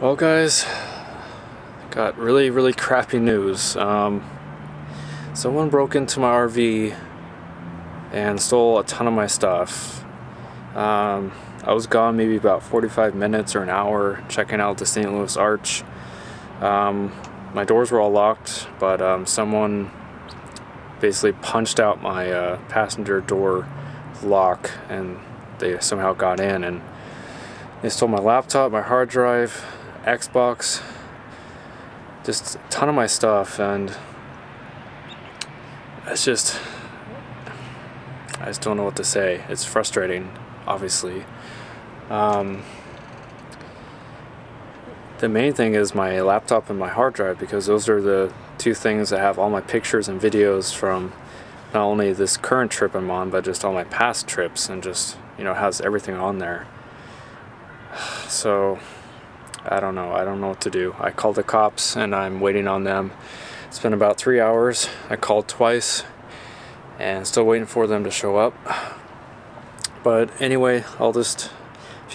Well guys, got really crappy news. Someone broke into my RV and stole a ton of my stuff. I was gone maybe about 45 minutes or an hour checking out the St. Louis Arch. My doors were all locked, but someone basically punched out my passenger door lock and they somehow got in, and they stole my laptop, my hard drive, Xbox, just a ton of my stuff, and it's just, I just don't know what to say. It's frustrating, obviously. The main thing is my laptop and my hard drive, because those are the two things that have all my pictures and videos from not only this current trip I'm on, but just all my past trips, and just, you know, has everything on there. So I don't know what to do. I called the cops and I'm waiting on them. It's been about 3 hours. I called twice and still waiting for them to show up. But anyway, if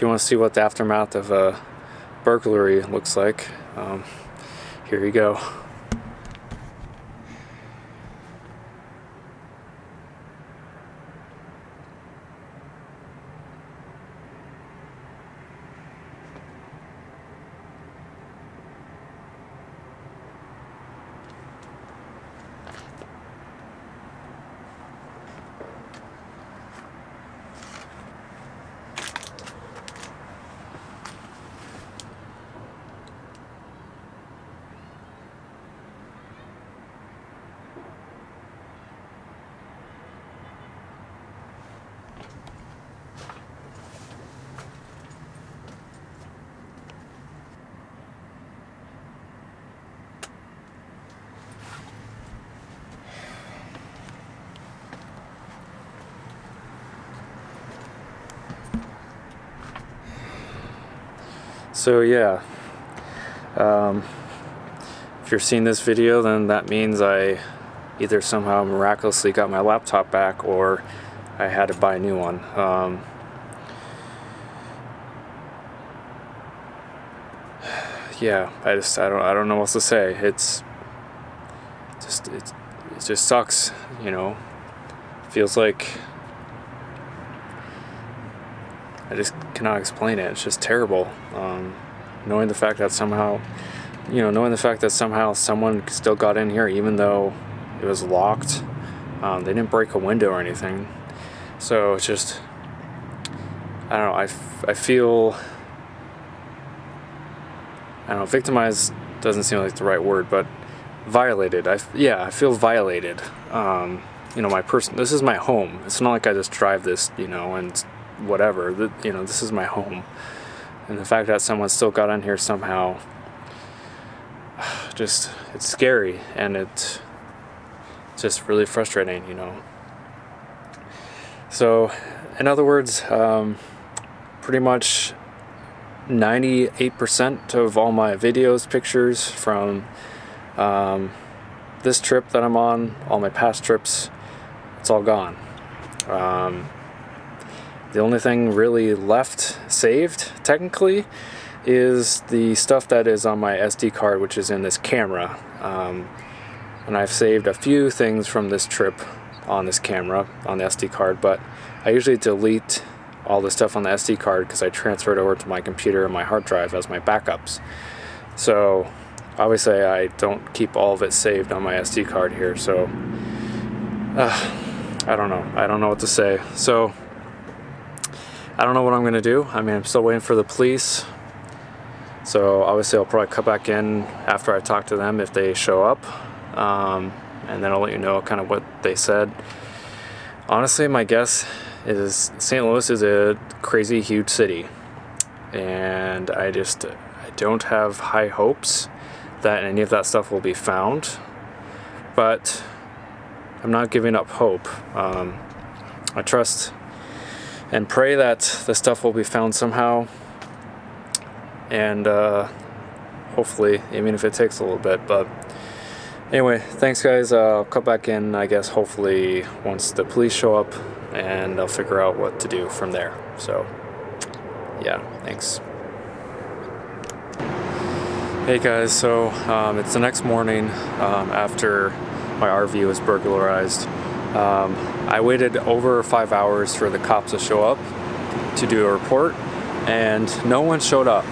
you want to see what the aftermath of a burglary looks like, here you go. So yeah, if you're seeing this video, then that means I either somehow miraculously got my laptop back, or I had to buy a new one. Yeah, I don't know what to say. It just sucks, you know. Feels like I just cannot explain it. It's just terrible. Knowing the fact that somehow someone still got in here, even though it was locked. They didn't break a window or anything. So it's just, I don't know. I feel, I don't know. Victimized doesn't seem like the right word, but violated. I feel violated. You know, this is my home. It's not like I just drive this, you know, and whatever. You know, this is my home. And the fact that someone still got in here somehow, just, it's scary, and it's just really frustrating, you know. So, in other words, pretty much 98% of all my videos, pictures from this trip that I'm on, all my past trips, it's all gone. The only thing really left saved, technically, is the stuff that is on my SD card, which is in this camera. And I've saved a few things from this trip on this camera, on the SD card, but I usually delete all the stuff on the SD card because I transfer it over to my computer and my hard drive as my backups. So obviously I don't keep all of it saved on my SD card here, so I don't know what to say. So I don't know what I'm gonna do. I mean, I'm still waiting for the police. So obviously I'll probably cut back in after I talk to them if they show up. And then I'll let you know kind of what they said. Honestly, my guess is St. Louis is a crazy huge city. And I don't have high hopes that any of that stuff will be found. But I'm not giving up hope. I trust and pray that the stuff will be found somehow, and hopefully, even if it takes a little bit. But anyway, thanks guys. I'll cut back in, I guess, hopefully once the police show up, and I'll figure out what to do from there. So yeah, thanks. Hey guys, so it's the next morning after my RV was burglarized. I waited over 5 hours for the cops to show up to do a report, and no one showed up.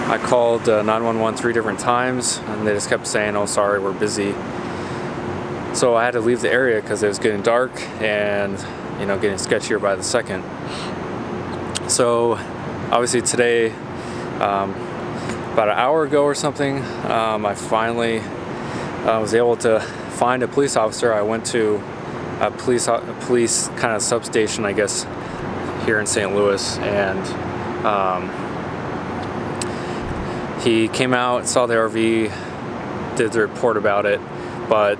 I called 911 3 different times, and they just kept saying, "Oh, sorry, we're busy." So I had to leave the area because it was getting dark and, you know, getting sketchier by the second. So obviously today, about an hour ago or something, I finally was able to find a police officer. I went to a police kind of substation, I guess, here in St. Louis, and he came out, saw the RV, did the report about it, but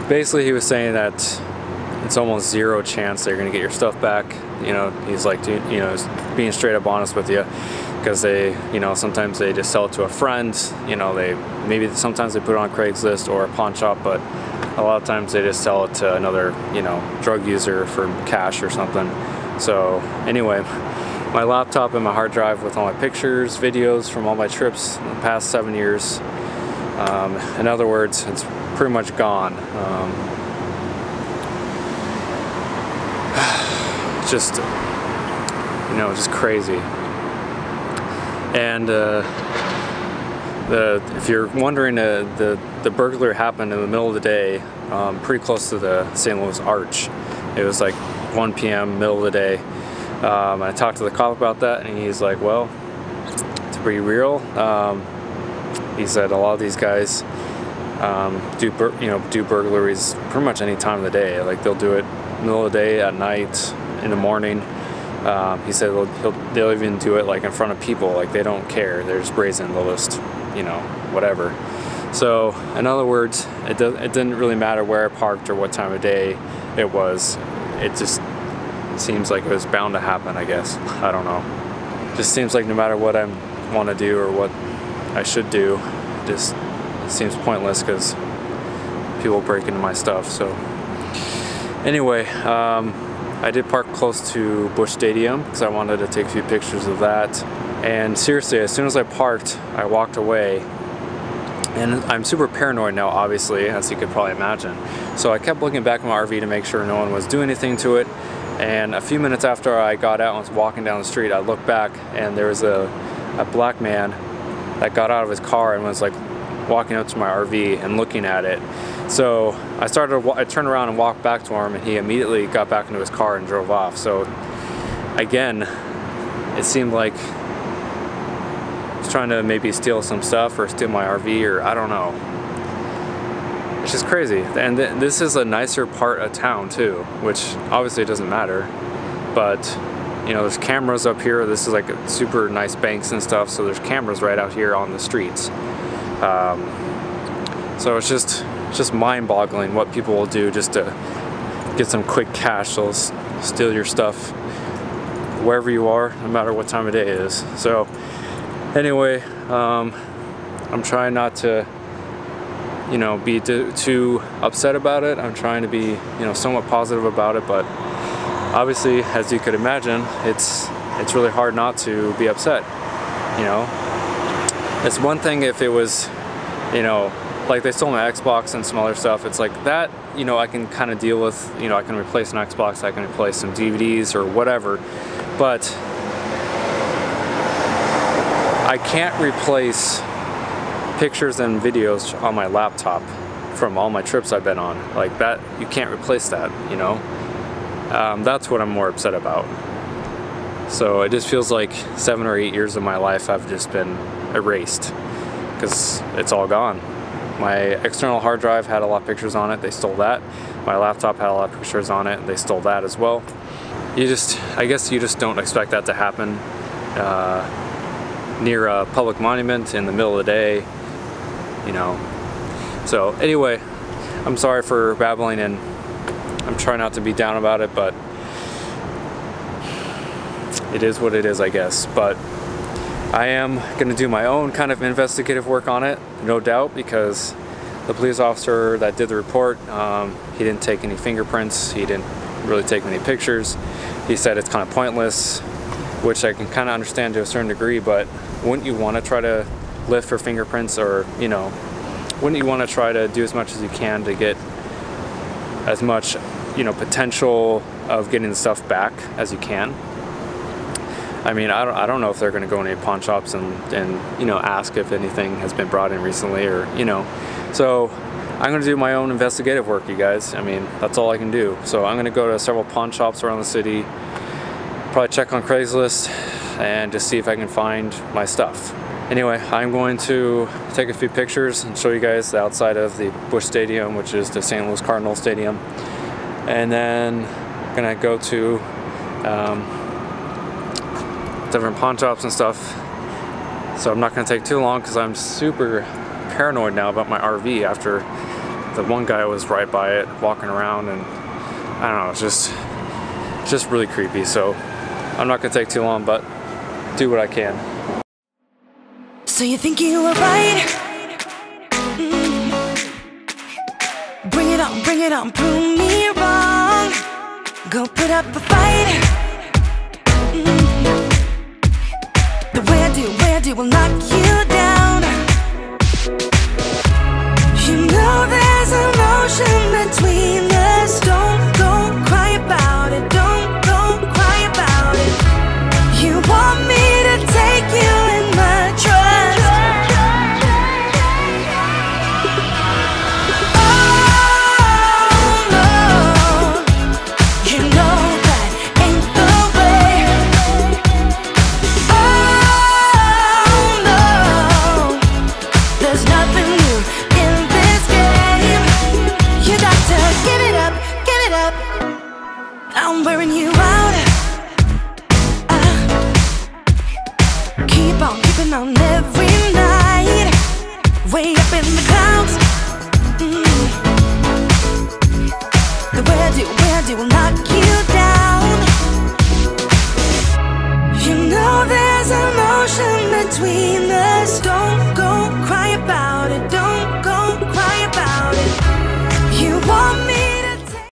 basically he was saying that it's almost zero chance that you're gonna get your stuff back. You know, he's like, you know, being straight up honest with you, because they, you know, sometimes they just sell it to a friend. You know, sometimes they put it on Craigslist or a pawn shop, but a lot of times they just sell it to another, you know, drug user for cash or something. So anyway, my laptop and my hard drive with all my pictures, videos from all my trips in the past 7 years. In other words, it's pretty much gone. Just, you know, just crazy. And if you're wondering, the burglary happened in the middle of the day, pretty close to the St. Louis Arch. It was like 1 p.m., middle of the day. I talked to the cop about that, and he's like, "Well, it's pretty real." He said a lot of these guys do burglaries pretty much any time of the day. Like, they'll do it middle of the day, at night, in the morning. He said they'll even do it like in front of people. Like, they don't care. They're just brazen. They'll just, you know, whatever. So in other words, it didn't really matter where I parked or what time of day it was. It just seems like it was bound to happen, I guess. I don't know. It just seems like no matter what I want to do or what I should do, it just seems pointless because people break into my stuff. So anyway, I did park close to Busch Stadium because I wanted to take a few pictures of that. And seriously, as soon as I parked, I walked away. And I'm super paranoid now, obviously, as you could probably imagine. So I kept looking back at my RV to make sure no one was doing anything to it. And a few minutes after I got out and was walking down the street, I looked back, and there was a black man that got out of his car and was like walking up to my RV and looking at it. So I turned around and walked back to him, and he immediately got back into his car and drove off. So again, it seemed like he's trying to maybe steal some stuff or steal my RV, or I don't know. It's just crazy. And this is a nicer part of town too, which obviously doesn't matter. But you know, there's cameras up here. This is like a super nice banks and stuff, so there's cameras right out here on the streets. So it's just mind-boggling what people will do just to get some quick cash. They'll steal your stuff wherever you are, no matter what time of day it is. So anyway, I'm trying not to, you know, be too upset about it. I'm trying to be, you know, somewhat positive about it, but obviously, as you could imagine, it's really hard not to be upset. You know, it's one thing if it was, you know, like they stole my Xbox and some other stuff. It's like that, you know, I can kind of deal with. You know, I can replace an Xbox, I can replace some DVDs or whatever, but I can't replace pictures and videos on my laptop from all my trips I've been on. Like that, you can't replace that, you know? That's what I'm more upset about. So it just feels like 7 or 8 years of my life have just been erased because it's all gone. My external hard drive had a lot of pictures on it, they stole that. My laptop had a lot of pictures on it, they stole that as well. I guess you just don't expect that to happen near a public monument in the middle of the day, you know. So anyway, I'm sorry for babbling, and I'm trying not to be down about it, but it is what it is, I guess. But I am going to do my own kind of investigative work on it, no doubt, because the police officer that did the report, he didn't take any fingerprints, he didn't really take many pictures. He said it's kind of pointless. which I can kind of understand to a certain degree, but wouldn't you want to try to lift for fingerprints, or, you know, wouldn't you want to try to do as much as you can to get as much, you know, potential of getting the stuff back as you can? I mean, I don't know if they're going to go into pawn shops and you know, ask if anything has been brought in recently, or, you know. So I'm going to do my own investigative work, you guys. I mean, that's all I can do. So I'm going to go to several pawn shops around the city, probably check on Craigslist, and just see if I can find my stuff. Anyway, I'm going to take a few pictures and show you guys the outside of the Busch Stadium, which is the St. Louis Cardinals Stadium. And then I'm going to go to different pawn shops and stuff. So I'm not going to take too long because I'm super paranoid now about my RV after the one guy was right by it walking around, and I don't know, it's just really creepy. So I'm not going to take too long, but do what I can. So you think you were right? Bring it on, prove me wrong. Go put up a fight. The way I do will knock you down. You know there's emotion between us. Don't go cry about it. Don't go cry about it. You want me to take you in my trust. Oh no, you know that ain't the way. Oh no, there's nothing new in this game. You got to give it up, give it up. I'm wearing you out. Keep on keeping on every night, way up in the clouds. The way I do will knock you down. You know there's emotion between us.